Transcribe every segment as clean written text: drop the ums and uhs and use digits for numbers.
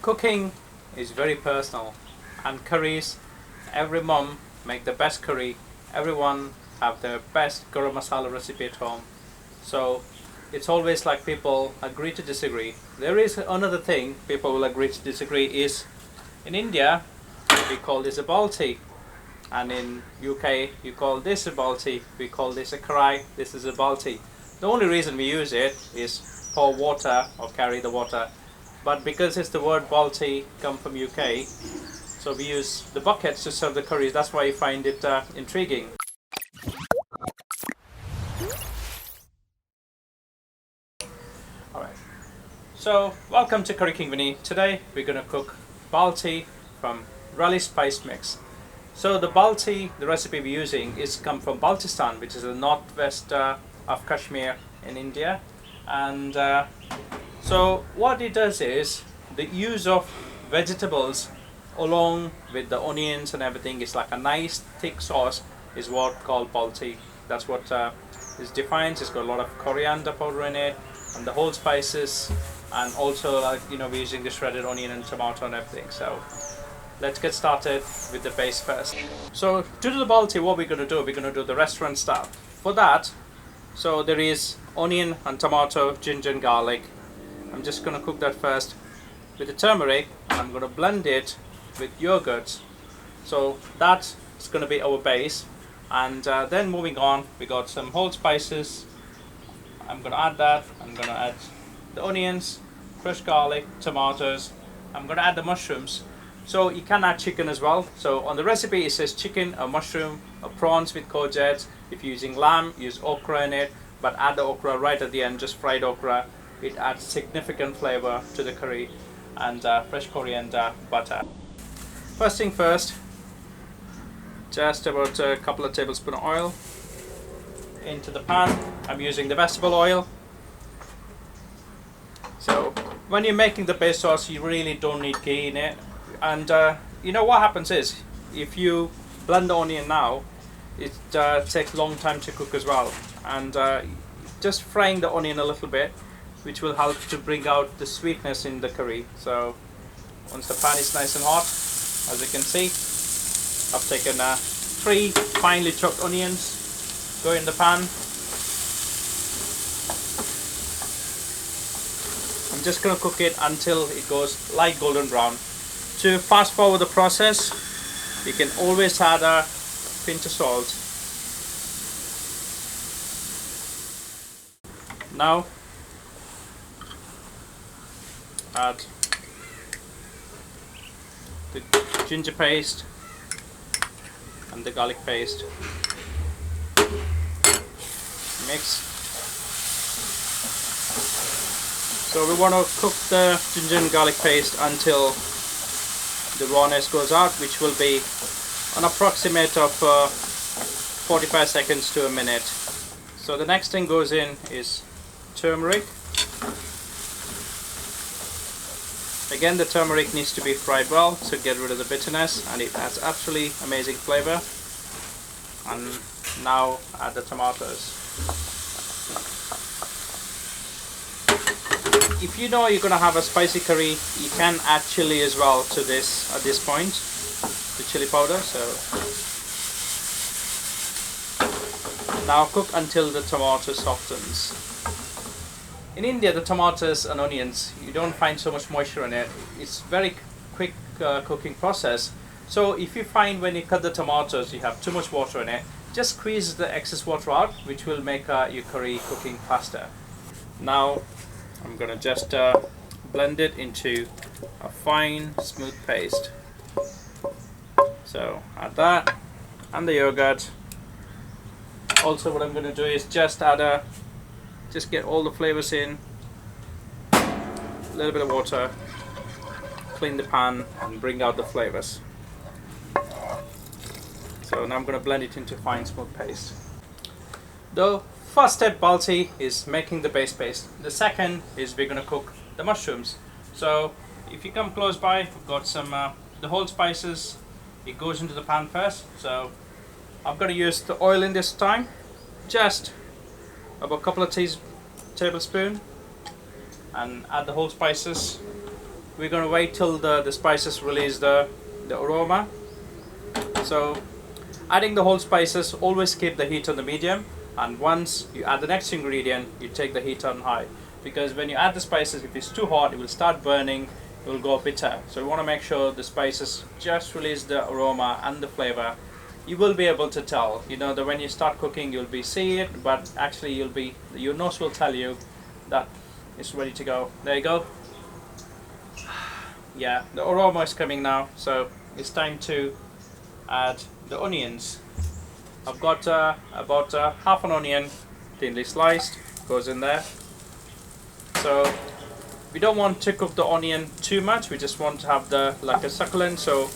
Cooking is very personal, and curries, every mom make the best curry. Everyone have their best garam masala recipe at home. So it's always like people agree to disagree. There is another thing people will agree to disagree is in India we call this a Balti, and in UK you call this a Balti. We call this a curry. This is a Balti. The only reason we use it is pour water or carry the water. But because it's the word Balti come from UK, so we use the buckets to serve the curries. That's why I find it intriguing. Alright, so welcome to Curry King Vinny. Today we're going to cook Balti from Relish spice mix. So the Balti, the recipe we're using is come from Baltistan, which is the northwest of Kashmir in India. And so what it does is the use of vegetables along with the onions and everything is like a nice thick sauce is what called Balti. That's what is defined. It's got a lot of coriander powder in it and the whole spices, and also we're using the shredded onion and tomato and everything. So let's get started with the base first. So to do the Balti, what we're going to do, we're going to do the restaurant style. For that, so there is onion and tomato, ginger and garlic. I'm just going to cook that first with the turmeric, and I'm going to blend it with yogurt. So that's going to be our base. And then moving on, we got some whole spices. I'm going to add that. I'm going to add the onions, fresh garlic, tomatoes. I'm going to add the mushrooms. So you can add chicken as well. So on the recipe it says chicken, a mushroom, a prawns with courgettes. If you're using lamb, use okra in it, but add the okra right at the end, just fried okra. It adds significant flavor to the curry, and fresh coriander, butter. First thing first, just about a couple of tablespoons of oil into the pan. I'm using the vegetable oil. So when you're making the base sauce, you really don't need ghee in it. And what happens is, if you blend the onion now, it takes a long time to cook as well. And just frying the onion a little bit, which will help to bring out the sweetness in the curry. So once the pan is nice and hot, as you can see, I've taken 3 finely chopped onions, go in the pan. I'm just going to cook it until it goes light golden brown. To fast forward the process, you can always add a pinch of salt. Now add the ginger paste and the garlic paste. Mix. So we want to cook the ginger and garlic paste until the rawness goes out, which will be an approximate of 45 seconds to a minute. So the next thing goes in is turmeric. Again, the turmeric needs to be fried well to get rid of the bitterness, and it has absolutely amazing flavor. And now add the tomatoes. If you know you're going to have a spicy curry, you can add chili as well to this at this point, the chili powder. So now cook until the tomato softens. In India, the tomatoes and onions, you don't find so much moisture in it. It's very quick cooking process. So if you find when you cut the tomatoes you have too much water in it, just squeeze the excess water out, which will make your curry cooking faster. Now I'm going to just blend it into a fine smooth paste. So add that and the yogurt. Also what I'm going to do is just get all the flavors in, a little bit of water, clean the pan and bring out the flavors. So now I'm going to blend it into fine smooth paste. The first step Balti is making the base paste. The second is we're going to cook the mushrooms. So if you come close by, we've got some the whole spices. It goes into the pan first. So I'm going to use the oil in this time, just about a couple of tablespoons, and add the whole spices. we're going to wait till the spices release the aroma. So adding the whole spices, always keep the heat on the medium, and once you add the next ingredient, you take the heat on high, because when you add the spices, if it's too hot, it will start burning, it will go bitter. So you want to make sure the spices just release the aroma and the flavor. You will be able to tell, you know, that when you start cooking, you'll be see it, but actually your nose will tell you that it's ready to go. There you go. Yeah, the aroma is coming now, so it's time to add the onions. I've got about half an onion thinly sliced, goes in there. So we don't want to cook the onion too much, we just want to have the like a succulent, so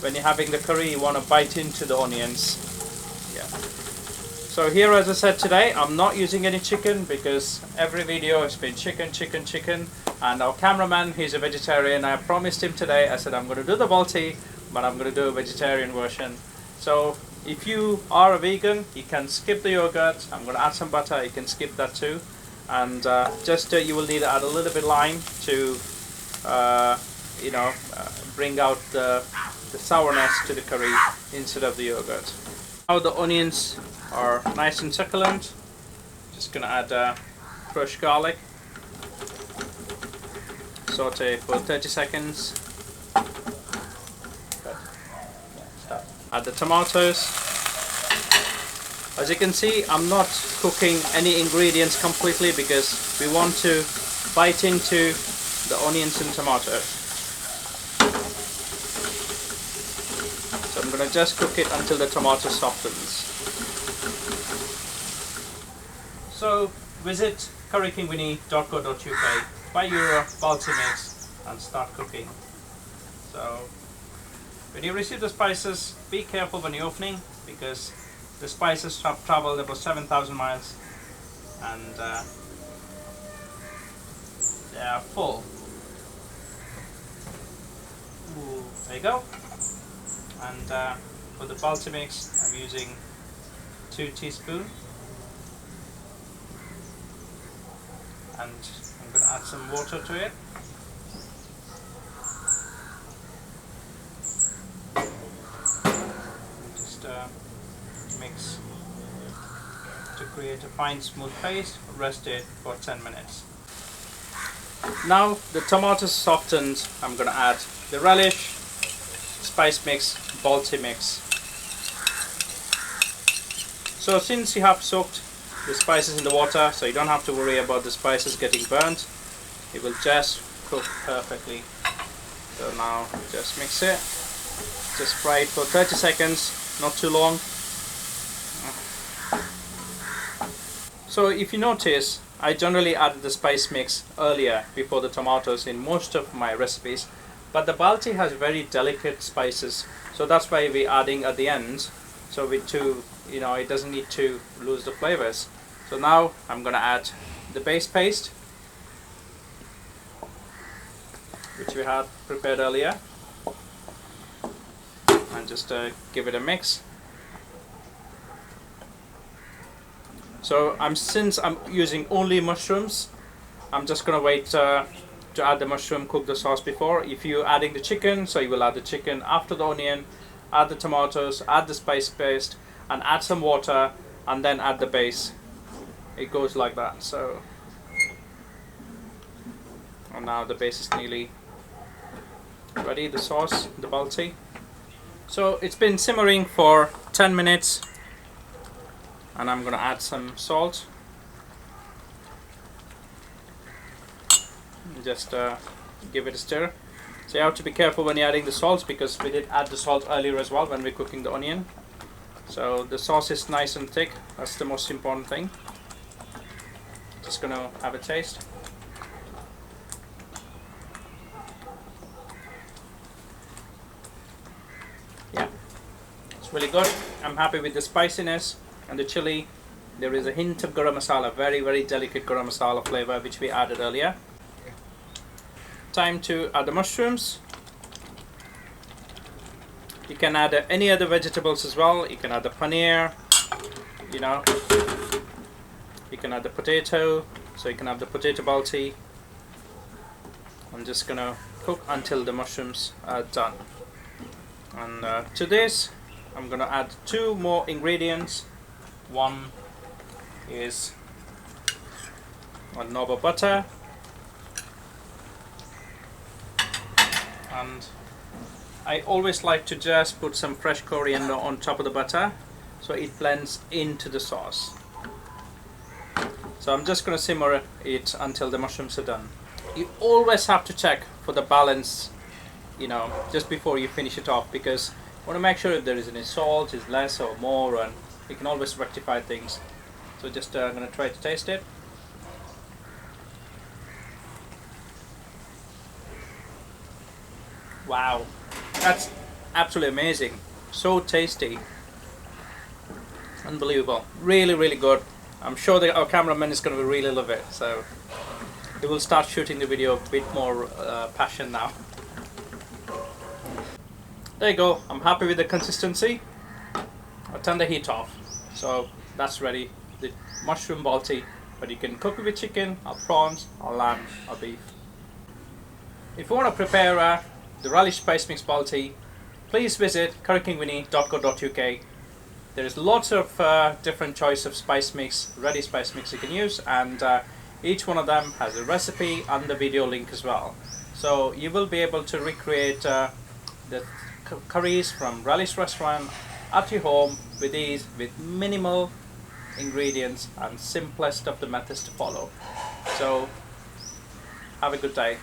when you're having the curry you want to bite into the onions. Yeah. So here, as I said, today I'm not using any chicken because every video has been chicken, and our cameraman, he's a vegetarian. I promised him today, I said I'm going to do the Balti, but I'm going to do a vegetarian version. So if you are a vegan, you can skip the yogurt. I'm going to add some butter, you can skip that too. And you will need to add a little bit lime to bring out the sourness to the curry instead of the yogurt. Now the onions are nice and succulent. Just going to add crushed garlic. Saute for 30 seconds. Add the tomatoes. As you can see, I'm not cooking any ingredients completely because we want to bite into the onions and tomatoes. So I'm going to just cook it until the tomato softens. So visit currykingvinny.co.uk, buy your Balti mix and start cooking. So when you receive the spices, be careful when you're opening because the spices have traveled about 7,000 miles and they are full. Ooh, there you go. And for the Balti mix, I'm using 2 teaspoons. And I'm going to add some water to it. Just mix to create a fine smooth paste. Rest it for 10 minutes. Now the tomatoes softened, I'm going to add the relish, spice mix, Balti mix. So since you have soaked the spices in the water, so you don't have to worry about the spices getting burnt, it will just cook perfectly. So now just mix it, just fry it for 30 seconds, not too long. So if you notice, I generally add the spice mix earlier before the tomatoes in most of my recipes, but the Balti has very delicate spices, so that's why we're adding at the end, so it doesn't need to lose the flavors. So now I'm going to add the base paste, which we had prepared earlier, and just give it a mix. So since I'm using only mushrooms, I'm just going to wait to add the mushroom, cook the sauce before. If you're adding the chicken, so you will add the chicken after the onion, add the tomatoes, add the spice paste, and add some water, and then add the base. It goes like that. So, and now the base is nearly ready, the sauce, the Balti. So it's been simmering for 10 minutes. And I'm going to add some salt. Just give it a stir. So you have to be careful when you're adding the salt because we did add the salt earlier as well when we're cooking the onion. So the sauce is nice and thick. That's the most important thing. Just going to have a taste. Yeah, it's really good. I'm happy with the spiciness and the chili. There is a hint of garam masala, very delicate garam masala flavor which we added earlier. Time to add the mushrooms. You can add any other vegetables as well. You can add the paneer, you can add the potato, so you can have the potato Balti. I'm just gonna cook until the mushrooms are done. And to this I'm gonna add 2 more ingredients. One is a knob of butter, and I always like to just put some fresh coriander on top of the butter so it blends into the sauce. So I'm just going to simmer it until the mushrooms are done. You always have to check for the balance, you know, just before you finish it off, because you want to make sure if there is any salt, is less or more, and you can always rectify things. So just I'm going to try to taste it. Wow, that's absolutely amazing. So tasty. Unbelievable. Really, really good. I'm sure that our cameraman is going to really love it. So he will start shooting the video a bit more passion now. There you go. I'm happy with the consistency. I'll turn the heat off. So that's ready. The mushroom balti. But you can cook it with chicken, or prawns, or lamb, or beef. If you want to prepare the Relish Spice Mix Balti, please visit currykingvinny.co.uk. There is lots of different choice of spice mix, ready spice mix you can use, and each one of them has a recipe and the video link as well. So you will be able to recreate the curries from Relish restaurant at your home with ease, with minimal ingredients and simplest of the methods to follow. So have a good day.